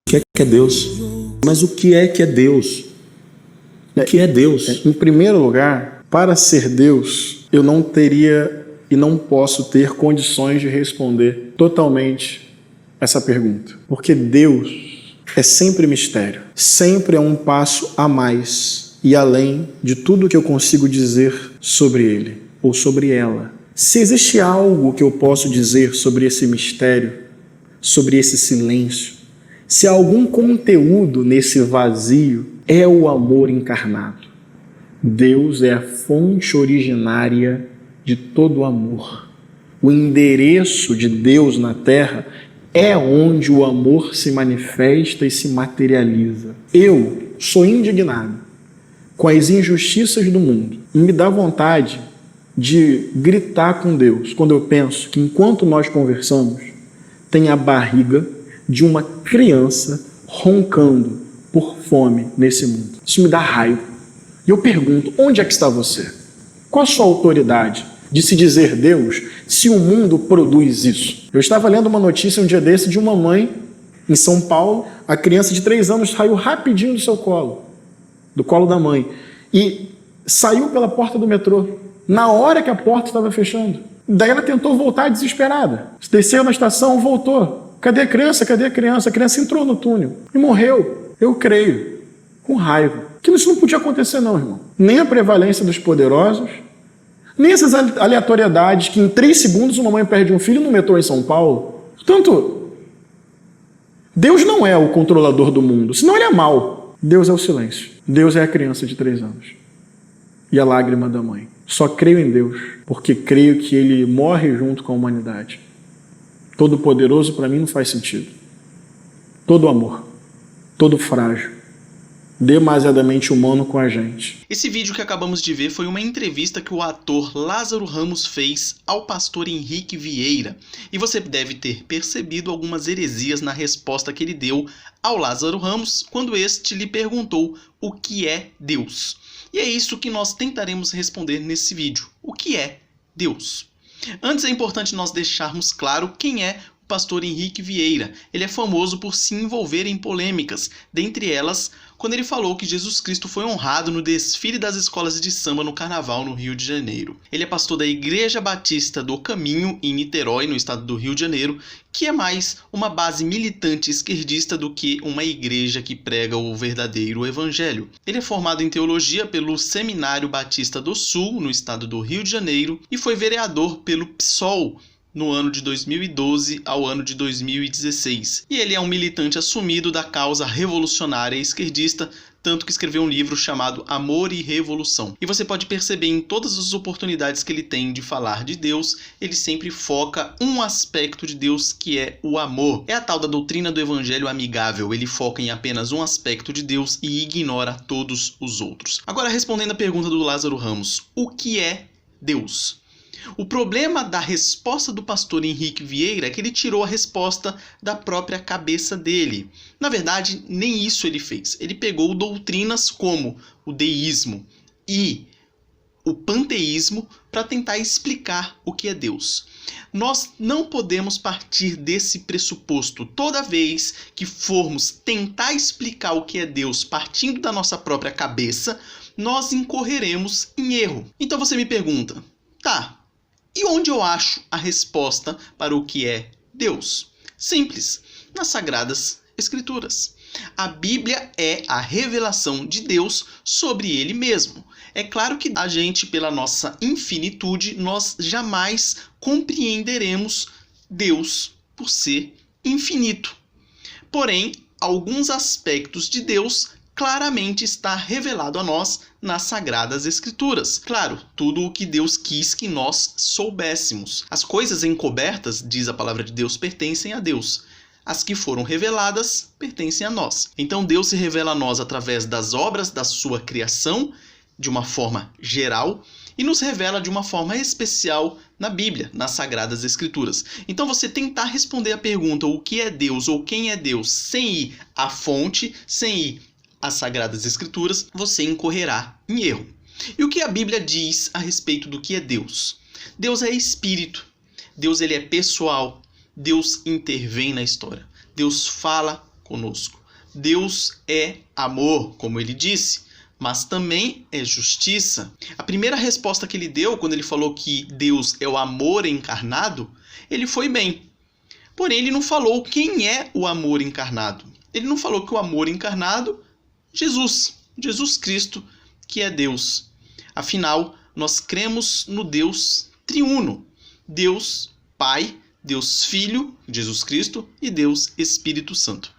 que é Deus? Mas o que é Deus? O que é Deus? Em primeiro lugar, para ser Deus, eu não teria e não posso ter condições de responder totalmente essa pergunta. Porque Deus é sempre mistério, sempre é um passo a mais e além de tudo que eu consigo dizer sobre ele ou sobre ela. Se existe algo que eu posso dizer sobre esse mistério, sobre esse silêncio, se há algum conteúdo nesse vazio, é o amor encarnado. Deus é a fonte originária de todo o amor. O endereço de Deus na Terra é onde o amor se manifesta e se materializa. Eu sou indignado com as injustiças do mundo e me dá vontade de gritar com Deus quando eu penso que enquanto nós conversamos, tem a barriga de uma criança roncando por fome nesse mundo. Isso me dá raiva. E eu pergunto, onde é que está você? Qual a sua autoridade de se dizer Deus se o mundo produz isso? Eu estava lendo uma notícia um dia desse de uma mãe em São Paulo, a criança de 3 anos saiu rapidinho do seu colo, do colo da mãe, e saiu pela porta do metrô, na hora que a porta estava fechando. Daí ela tentou voltar desesperada. Desceu na estação, voltou. Cadê a criança? Cadê a criança? A criança entrou no túnel e morreu. Eu creio, com raiva, que isso não podia acontecer não, irmão. Nem a prevalência dos poderosos, nem essas aleatoriedades que em 3 segundos uma mãe perde um filho no metrô em São Paulo. Portanto, Deus não é o controlador do mundo, senão ele é mau. Deus é o silêncio. Deus é a criança de 3 anos e a lágrima da mãe. Só creio em Deus, porque creio que ele morre junto com a humanidade. Todo poderoso para mim não faz sentido. Todo amor, todo frágil, demasiadamente humano com a gente. Esse vídeo que acabamos de ver foi uma entrevista que o ator Lázaro Ramos fez ao pastor Henrique Vieira. E você deve ter percebido algumas heresias na resposta que ele deu ao Lázaro Ramos quando este lhe perguntou o que é Deus. E é isso que nós tentaremos responder nesse vídeo. O que é Deus? Antes é importante nós deixarmos claro quem é o pastor Henrique Vieira. Ele é famoso por se envolver em polêmicas, dentre elas quando ele falou que Jesus Cristo foi honrado no desfile das escolas de samba no Carnaval no Rio de Janeiro. Ele é pastor da Igreja Batista do Caminho em Niterói, no estado do Rio de Janeiro, que é mais uma base militante esquerdista do que uma igreja que prega o verdadeiro evangelho. Ele é formado em teologia pelo Seminário Batista do Sul, no estado do Rio de Janeiro, e foi vereador pelo PSOL no ano de 2012 ao ano de 2016. E ele é um militante assumido da causa revolucionária esquerdista, tanto que escreveu um livro chamado Amor e Revolução. E você pode perceber em todas as oportunidades que ele tem de falar de Deus, ele sempre foca um aspecto de Deus que é o amor. É a tal da doutrina do evangelho amigável, ele foca em apenas um aspecto de Deus e ignora todos os outros. Agora, respondendo a pergunta do Lázaro Ramos, o que é Deus? O problema da resposta do pastor Henrique Vieira é que ele tirou a resposta da própria cabeça dele. Na verdade, nem isso ele fez. Ele pegou doutrinas como o deísmo e o panteísmo para tentar explicar o que é Deus. Nós não podemos partir desse pressuposto. Toda vez que formos tentar explicar o que é Deus partindo da nossa própria cabeça, nós incorreremos em erro. Então você me pergunta, tá, e onde eu acho a resposta para o que é Deus? Simples, nas Sagradas Escrituras. A Bíblia é a revelação de Deus sobre Ele mesmo. É claro que a gente, pela nossa infinitude, nós jamais compreenderemos Deus por ser infinito. Porém, alguns aspectos de Deus claramente está revelado a nós nas Sagradas Escrituras. Claro, tudo o que Deus quis que nós soubéssemos. As coisas encobertas, diz a palavra de Deus, pertencem a Deus. As que foram reveladas pertencem a nós. Então Deus se revela a nós através das obras da sua criação, de uma forma geral, e nos revela de uma forma especial na Bíblia, nas Sagradas Escrituras. Então você tentar responder a pergunta o que é Deus ou quem é Deus sem ir à fonte, sem ir às Sagradas Escrituras, você incorrerá em erro. E o que a Bíblia diz a respeito do que é Deus? Deus é espírito. Deus ele é pessoal. Deus intervém na história. Deus fala conosco. Deus é amor, como ele disse, mas também é justiça. A primeira resposta que ele deu quando ele falou que Deus é o amor encarnado, ele foi bem. Porém, ele não falou quem é o amor encarnado. Ele não falou que o amor encarnado, Jesus Cristo, que é Deus. Afinal, nós cremos no Deus triuno. Deus Pai, Deus Filho, Jesus Cristo, e Deus Espírito Santo.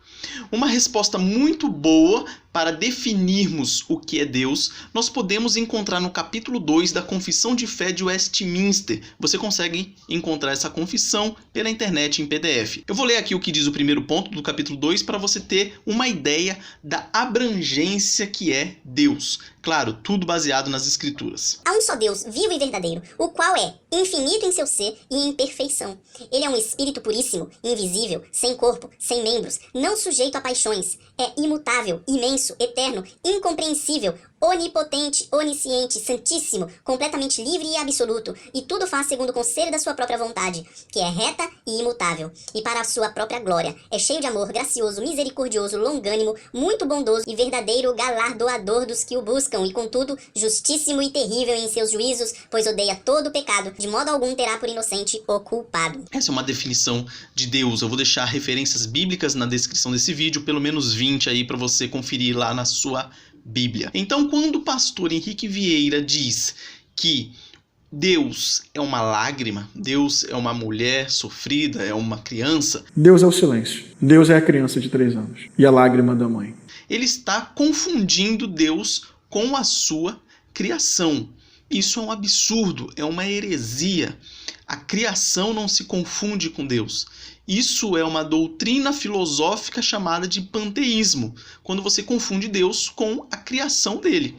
Uma resposta muito boa para definirmos o que é Deus, nós podemos encontrar no capítulo 2 da Confissão de Fé de Westminster. Você consegue encontrar essa confissão pela internet em PDF. Eu vou ler aqui o que diz o primeiro ponto do capítulo 2 para você ter uma ideia da abrangência que é Deus. Claro, tudo baseado nas Escrituras. Há um só Deus, vivo e verdadeiro, o qual é infinito em seu ser e em perfeição. Ele é um espírito puríssimo, invisível, sem corpo, sem membros, não sujeito a paixões. É imutável, imenso, eterno, incompreensível, onipotente, onisciente, santíssimo, completamente livre e absoluto, e tudo faz segundo o conselho da sua própria vontade, que é reta e imutável, e para a sua própria glória. É cheio de amor, gracioso, misericordioso, longânimo, muito bondoso e verdadeiro galardoador dos que o buscam, e contudo, justíssimo e terrível em seus juízos, pois odeia todo o pecado, de modo algum terá por inocente o culpado. Essa é uma definição de Deus. Eu vou deixar referências bíblicas na descrição desse vídeo, pelo menos 20 aí para você conferir lá na sua Bíblia. Então, quando o pastor Henrique Vieira diz que Deus é uma lágrima, Deus é uma mulher sofrida, é uma criança, Deus é o silêncio. Deus é a criança de 3 anos e a lágrima da mãe. ele está confundindo Deus com a sua criação. Isso é um absurdo, é uma heresia. A criação não se confunde com Deus. Isso é uma doutrina filosófica chamada de panteísmo, quando você confunde Deus com a criação dele.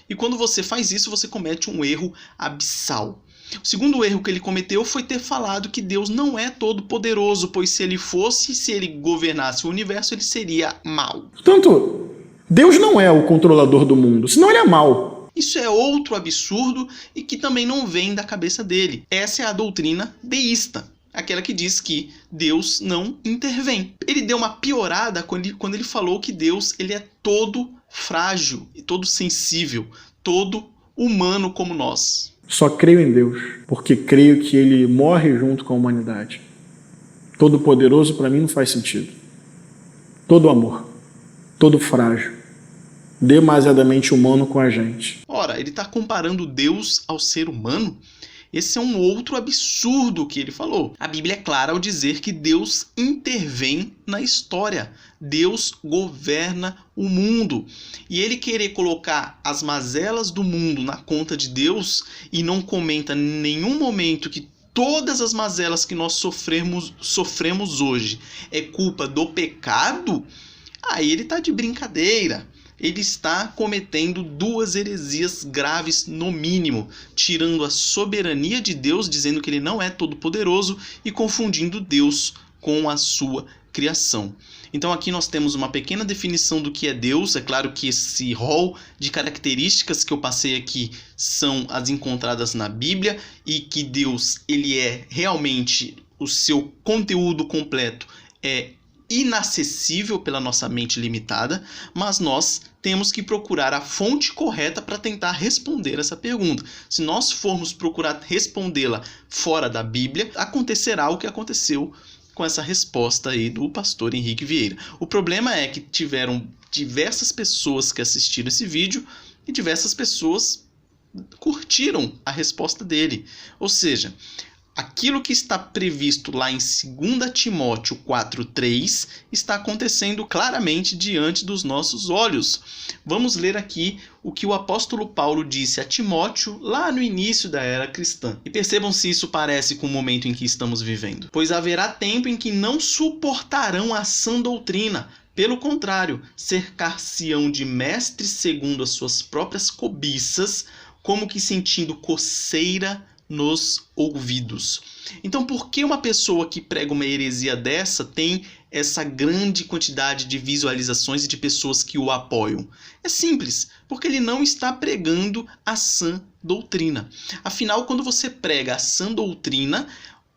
E quando você faz isso, você comete um erro abissal. O segundo erro que ele cometeu foi ter falado que Deus não é todo-poderoso, pois se ele governasse o universo, ele seria mau. Portanto, Deus não é o controlador do mundo, senão ele é mau. Isso é outro absurdo e que também não vem da cabeça dele. Essa é a doutrina deísta, aquela que diz que Deus não intervém. Ele deu uma piorada quando ele falou que Deus ele é todo frágil e todo sensível, todo humano como nós. Só creio em Deus, porque creio que ele morre junto com a humanidade. Todo poderoso para mim não faz sentido. Todo amor, todo frágil, demasiadamente humano com a gente. Ora, ele está comparando Deus ao ser humano? Esse é um outro absurdo que ele falou. A Bíblia é clara ao dizer que Deus intervém na história. Deus governa o mundo. E ele querer colocar as mazelas do mundo na conta de Deus e não comenta em nenhum momento que todas as mazelas que nós sofremos hoje é culpa do pecado, aí ele está de brincadeira. Ele está cometendo 2 heresias graves no mínimo, tirando a soberania de Deus, dizendo que ele não é todo-poderoso e confundindo Deus com a sua criação. Então aqui nós temos uma pequena definição do que é Deus. É claro que esse rol de características que eu passei aqui são as encontradas na Bíblia e que Deus ele é realmente, o seu conteúdo completo é inacessível pela nossa mente limitada, mas nós temos que procurar a fonte correta para tentar responder essa pergunta. Se nós formos procurar respondê-la fora da Bíblia, acontecerá o que aconteceu com essa resposta aí do pastor Henrique Vieira. O problema é que tiveram diversas pessoas que assistiram esse vídeo e diversas pessoas curtiram a resposta dele. Ou seja, aquilo que está previsto lá em 2 Timóteo 4:3 está acontecendo claramente diante dos nossos olhos. Vamos ler aqui o que o apóstolo Paulo disse a Timóteo lá no início da era cristã. E percebam se isso parece com o momento em que estamos vivendo. Pois haverá tempo em que não suportarão a sã doutrina. Pelo contrário, cercar-se-ão de mestres segundo as suas próprias cobiças, como que sentindo coceira nos ouvidos. Então, por que uma pessoa que prega uma heresia dessa tem essa grande quantidade de visualizações e de pessoas que o apoiam? É simples, porque ele não está pregando a sã doutrina. Afinal, quando você prega a sã doutrina,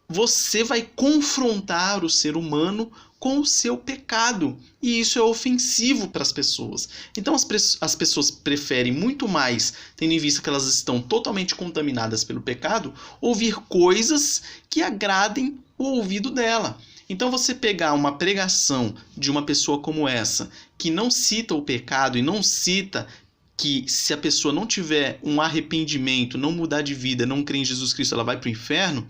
você vai confrontar o ser humano com o seu pecado. E isso é ofensivo para as pessoas. Então as pessoas preferem muito mais, tendo em vista que elas estão totalmente contaminadas pelo pecado, ouvir coisas que agradem o ouvido dela. Então você pegar uma pregação de uma pessoa como essa, que não cita o pecado e não cita que se a pessoa não tiver um arrependimento, não mudar de vida, não crer em Jesus Cristo, ela vai para o inferno,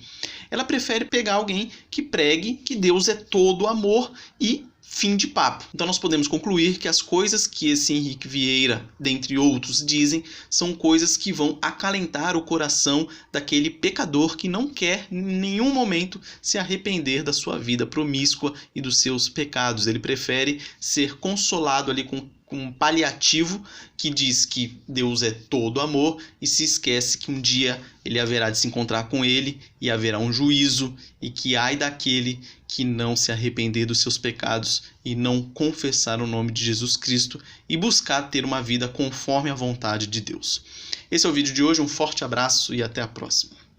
ela prefere pegar alguém que pregue que Deus é todo amor e fim de papo. Então nós podemos concluir que as coisas que esse Henrique Vieira, dentre outros, dizem são coisas que vão acalentar o coração daquele pecador que não quer em nenhum momento se arrepender da sua vida promíscua e dos seus pecados. Ele prefere ser consolado ali com um paliativo que diz que Deus é todo amor e se esquece que um dia ele haverá de se encontrar com ele e haverá um juízo e que ai daquele que não se arrepender dos seus pecados e não confessar o nome de Jesus Cristo e buscar ter uma vida conforme a vontade de Deus. Esse é o vídeo de hoje, um forte abraço e até a próxima.